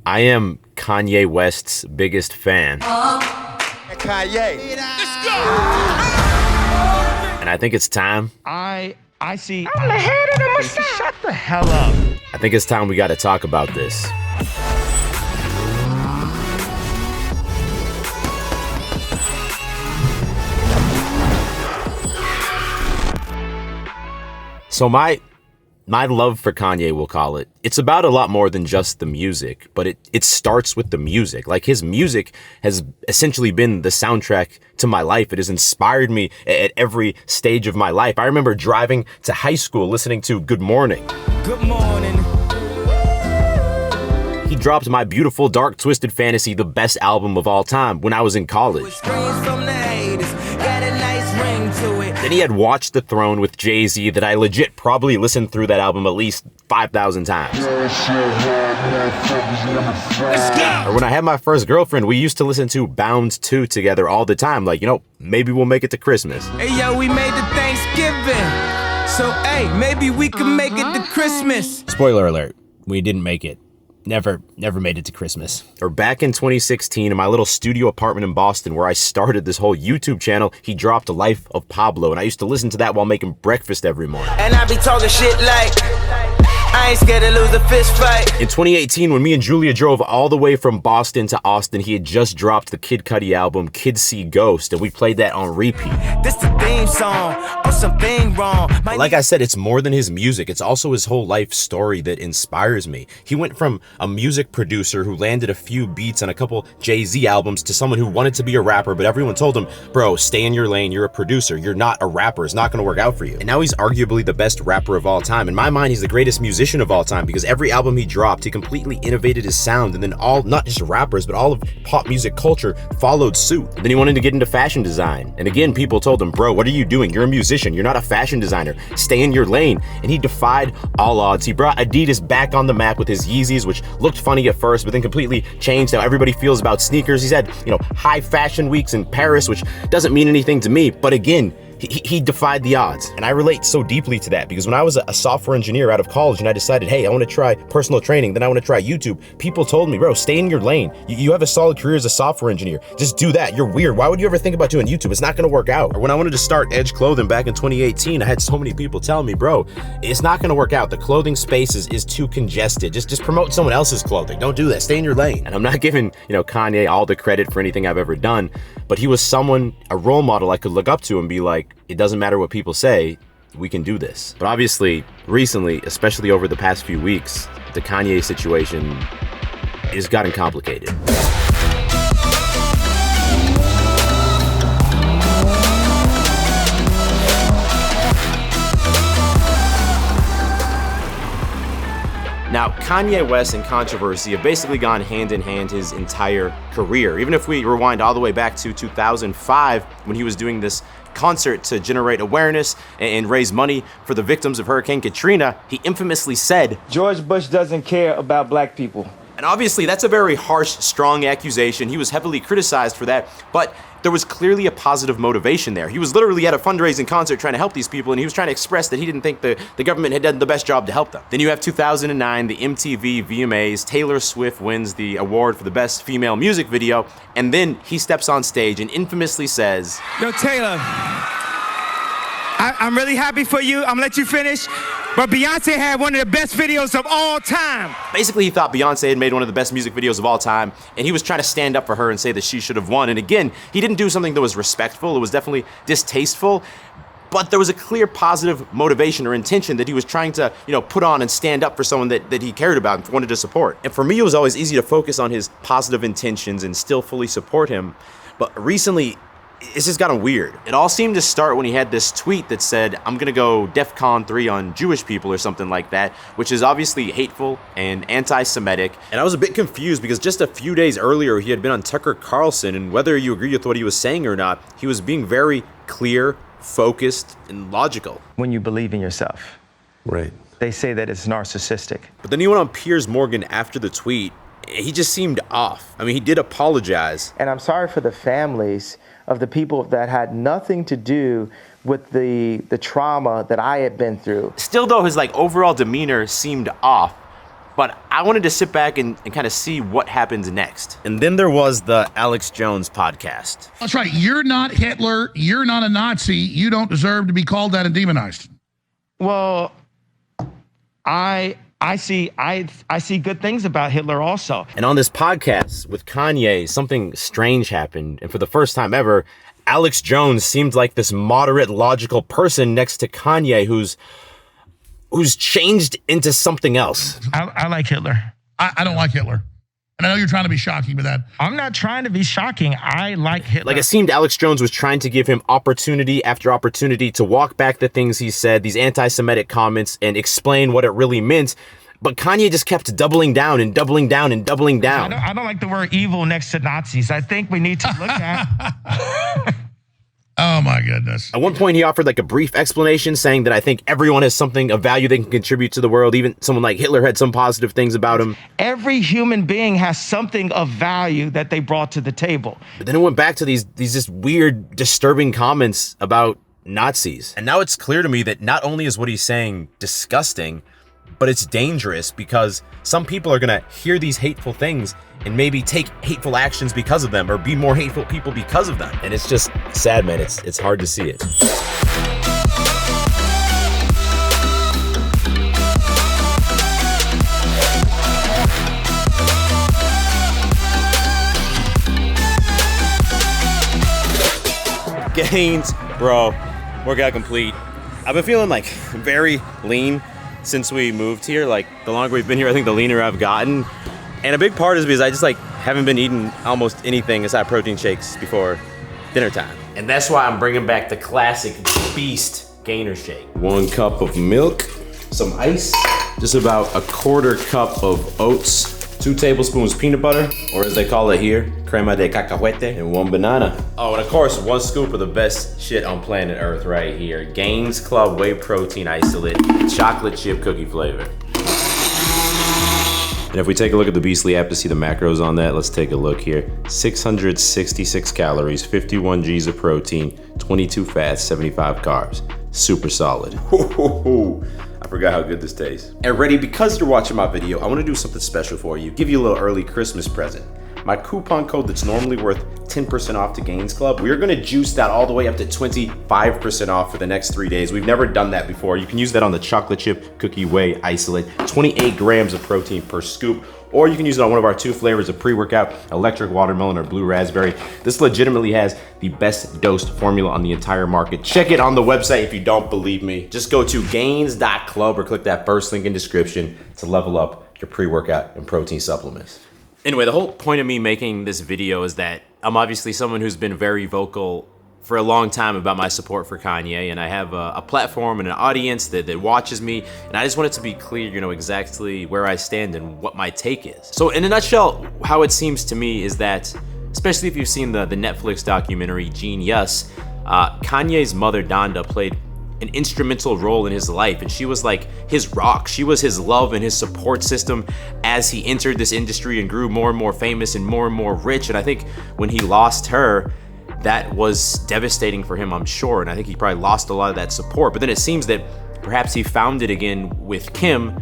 I am Kanye West's biggest fan. Kanye. Let's go! And I think it's time. I see. I'm the head of the machine. Shut the hell up. I think it's time we got to talk about this. So my love for Kanye, we'll call it, it's about a lot more than just the music, but it starts with the music. Like, his music has essentially been the soundtrack to my life. It has inspired me at every stage of my life. I remember driving to high school listening to Good Morning. Good morning. He dropped My Beautiful Dark Twisted Fantasy, the best album of all time, when I was in college. Then he had Watch the Throne with Jay-Z that I legit probably listened through that album at least 5,000 times. Or when I had my first girlfriend, we used to listen to Bound 2 together all the time. Like, maybe we'll make it to Christmas. Hey, yo, we made it Thanksgiving. So, hey, maybe we can make it to Christmas. Spoiler alert, we didn't make it. Never made it to Christmas. Or back in 2016, in my little studio apartment in Boston where I started this whole YouTube channel, he dropped Life of Pablo, and I used to listen to that while making breakfast every morning. And I be talking shit like, I ain't scared to lose a fist fight. In 2018, when me and Julia drove all the way from Boston to Austin, he had just dropped the Kid Cudi album, Kids See Ghost, and we played that on repeat. This the theme song, or something wrong. Like I said, it's more than his music. It's also his whole life story that inspires me. He went from a music producer who landed a few beats on a couple Jay-Z albums to someone who wanted to be a rapper, but everyone told him, bro, stay in your lane, you're a producer, you're not a rapper, it's not gonna work out for you. And now he's arguably the best rapper of all time. In my mind, he's the greatest musician of all time, because every album he dropped, he completely innovated his sound, and then not just rappers, but all of pop music culture followed suit. And then he wanted to get into fashion design. And again, people told him, bro, what are you doing? You're a musician, you're not a fashion designer, stay in your lane. And he defied all odds. He brought Adidas back on the map with his Yeezys, which looked funny at first, but then completely changed how everybody feels about sneakers. He's had, high fashion weeks in Paris, which doesn't mean anything to me, but again, he defied the odds. And I relate so deeply to that, because when I was a software engineer out of college and I decided, hey, I want to try personal training, then I want to try YouTube, people told me, bro, stay in your lane. You have a solid career as a software engineer. Just do that. You're weird. Why would you ever think about doing YouTube? It's not going to work out. Or when I wanted to start Edge Clothing back in 2018, I had so many people tell me, bro, it's not going to work out. The clothing space is too congested. Just promote someone else's clothing. Don't do that. Stay in your lane. And I'm not giving, Kanye all the credit for anything I've ever done, but he was someone, a role model I could look up to and be like, it doesn't matter what people say, we can do this. But obviously, recently, especially over the past few weeks, the Kanye situation has gotten complicated. Now, Kanye West and controversy have basically gone hand in hand his entire career. Even if we rewind all the way back to 2005, when he was doing this concert to generate awareness and raise money for the victims of Hurricane Katrina, he infamously said, George Bush doesn't care about black people. And obviously that's a very harsh, strong accusation. He was heavily criticized for that, but there was clearly a positive motivation there. He was literally at a fundraising concert trying to help these people, and he was trying to express that he didn't think the government had done the best job to help them. Then you have 2009, the MTV VMAs, Taylor Swift wins the award for the best female music video, and then he steps on stage and infamously says, Yo, Taylor, I'm really happy for you. I'm gonna let you finish. But Beyonce had one of the best videos of all time. Basically, he thought Beyonce had made one of the best music videos of all time, and he was trying to stand up for her and say that she should have won. And again, he didn't do something that was respectful. It was definitely distasteful, but there was a clear positive motivation or intention that he was trying to, put on and stand up for someone that he cared about and wanted to support. And for me, it was always easy to focus on his positive intentions and still fully support him. But recently, it's just gotten weird. It all seemed to start when he had this tweet that said, I'm gonna go DEFCON 3 on Jewish people or something like that, which is obviously hateful and anti-Semitic. And I was a bit confused because just a few days earlier, he had been on Tucker Carlson, and whether you agree with what he was saying or not, he was being very clear, focused, and logical. When you believe in yourself. Right. They say that it's narcissistic. But then he went on Piers Morgan after the tweet. He just seemed off. I mean, he did apologize. And I'm sorry for the families of the people that had nothing to do with the trauma that I had been through. Still though, his overall demeanor seemed off. But I wanted to sit back and kind of see what happens next. And then there was the Alex Jones podcast. That's right. You're not Hitler. You're not a Nazi. You don't deserve to be called that and demonized. Well, I see good things about Hitler also. And on this podcast with Kanye, something strange happened. And for the first time ever, Alex Jones seemed like this moderate, logical person next to Kanye who's changed into something else. I like Hitler. I don't like Hitler. And I know you're trying to be shocking with that. I'm not trying to be shocking. I like Hitler. Like, it seemed Alex Jones was trying to give him opportunity after opportunity to walk back the things he said, these anti-Semitic comments, and explain what it really meant. But Kanye just kept doubling down and doubling down and doubling down. I don't like the word evil next to Nazis. I think we need to look at... Oh my goodness. At one point, he offered like a brief explanation saying that I think everyone has something of value they can contribute to the world. Even someone like Hitler had some positive things about him. Every human being has something of value that they brought to the table. But then it went back to these just weird, disturbing comments about Nazis. And now it's clear to me that not only is what he's saying disgusting, but it's dangerous because some people are gonna hear these hateful things and maybe take hateful actions because of them or be more hateful people because of them. And it's just sad, man. It's hard to see it. Gains, bro, workout complete. I've been feeling like very lean since we moved here. Like, the longer we've been here, I think the leaner I've gotten. And a big part is because I just like haven't been eating almost anything aside protein shakes before dinner time. And that's why I'm bringing back the classic Beast Gainer Shake. 1 cup of milk, some ice, just about a 1/4 cup of oats, 2 tablespoons peanut butter, or as they call it here, crema de cacahuete, and 1 banana. Oh, and of course, 1 scoop of the best shit on planet Earth right here. Gaines Club Whey Protein Isolate, chocolate chip cookie flavor. And if we take a look at the Beastly app to see the macros on that, let's take a look here. 666 calories, 51 G's of protein, 22 fats, 75 carbs. Super solid. I forgot how good this tastes. And ready, because you're watching my video, I want to do something special for you. Give you a little early Christmas present. My coupon code that's normally worth 10% off to Gains Club, we're gonna juice that all the way up to 25% off for the next 3 days. We've never done that before. You can use that on the chocolate chip cookie whey isolate, 28 grams of protein per scoop, or you can use it on one of our 2 flavors of pre-workout, electric watermelon or blue raspberry. This legitimately has the best dosed formula on the entire market. Check it on the website if you don't believe me. Just go to gains.club or click that first link in description to level up your pre-workout and protein supplements. Anyway, the whole point of me making this video is that I'm obviously someone who's been very vocal for a long time about my support for Kanye, and I have a platform and an audience that watches me, and I just want it to be clear, you know, exactly where I stand and what my take is. So in a nutshell, how it seems to me is that, especially if you've seen the Netflix documentary Genius, Kanye's mother Donda played an instrumental role in his life, and she was like his rock. She was his love and his support system as he entered this industry and grew more and more famous and more rich. And I think when he lost her, that was devastating for him, I'm sure, and I think he probably lost a lot of that support. But then it seems that perhaps he found it again with Kim,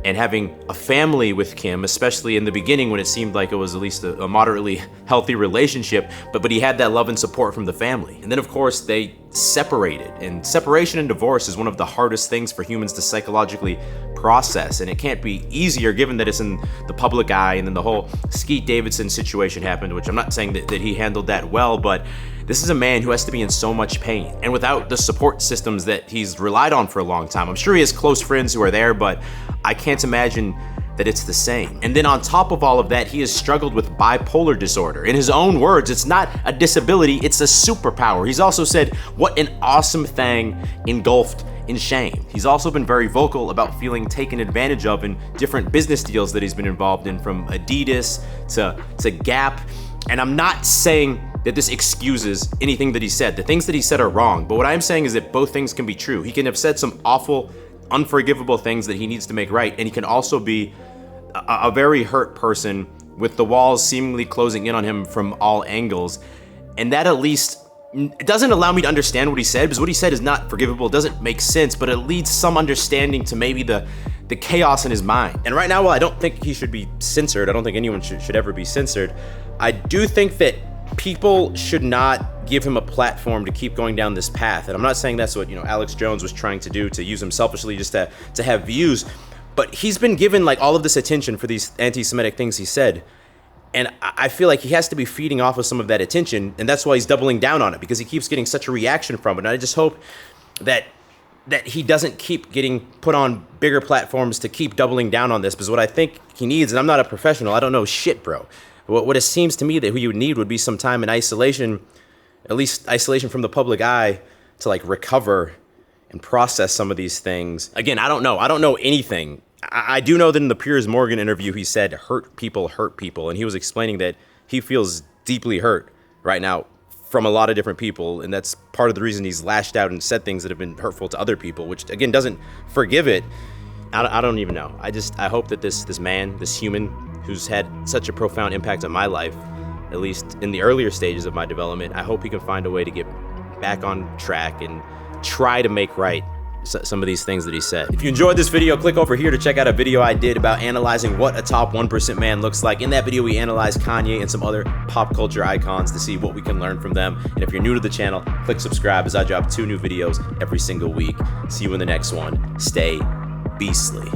and having a family with Kim, especially in the beginning when it seemed like it was at least a moderately healthy relationship, but he had that love and support from the family. And then of course they separated, and separation and divorce is one of the hardest things for humans to psychologically process, and it can't be easier given that it's in the public eye. And then the whole Skeet Davidson situation happened, which I'm not saying that he handled that well, but this is a man who has to be in so much pain, and without the support systems that he's relied on for a long time. I'm sure he has close friends who are there, but I can't imagine that it's the same. And then on top of all of that, he has struggled with bipolar disorder. In his own words, it's not a disability, it's a superpower. He's also said, what an awesome thing engulfed in shame. He's also been very vocal about feeling taken advantage of in different business deals that he's been involved in, from Adidas to Gap. And I'm not saying that this excuses anything that he said. The things that he said are wrong, but what I'm saying is that both things can be true. He can have said some awful, unforgivable things that he needs to make right, and he can also be a very hurt person with the walls seemingly closing in on him from all angles. And that at least, it doesn't allow me to understand what he said, because what he said is not forgivable, it doesn't make sense, but it leads some understanding to maybe the the chaos in his mind. And right now, while I don't think he should be censored, I don't think anyone should ever be censored, I do think that people should not give him a platform to keep going down this path. And I'm not saying that's what, Alex Jones was trying to do, to use him selfishly just to have views, but he's been given like all of this attention for these anti-Semitic things he said. And I feel like he has to be feeding off of some of that attention, and that's why he's doubling down on it, because he keeps getting such a reaction from it. And I just hope that he doesn't keep getting put on bigger platforms to keep doubling down on this, because what I think he needs, and I'm not a professional, I don't know shit, bro. What it seems to me that who you would need would be some time in isolation, at least isolation from the public eye, to like recover and process some of these things. Again, I don't know anything. I do know that in the Piers Morgan interview, he said hurt people, and he was explaining that he feels deeply hurt right now from a lot of different people, and that's part of the reason he's lashed out and said things that have been hurtful to other people, which again doesn't forgive it. I don't even know. I hope that this man, this human who's had such a profound impact on my life, at least in the earlier stages of my development, I hope he can find a way to get back on track and try to make right some of these things that he said. If you enjoyed this video, click over here to check out a video I did about analyzing what a top 1% man looks like. In that video, we analyzed Kanye and some other pop culture icons to see what we can learn from them. And if you're new to the channel, click subscribe, as I drop 2 new videos every single week. See you in the next one. Stay beastly.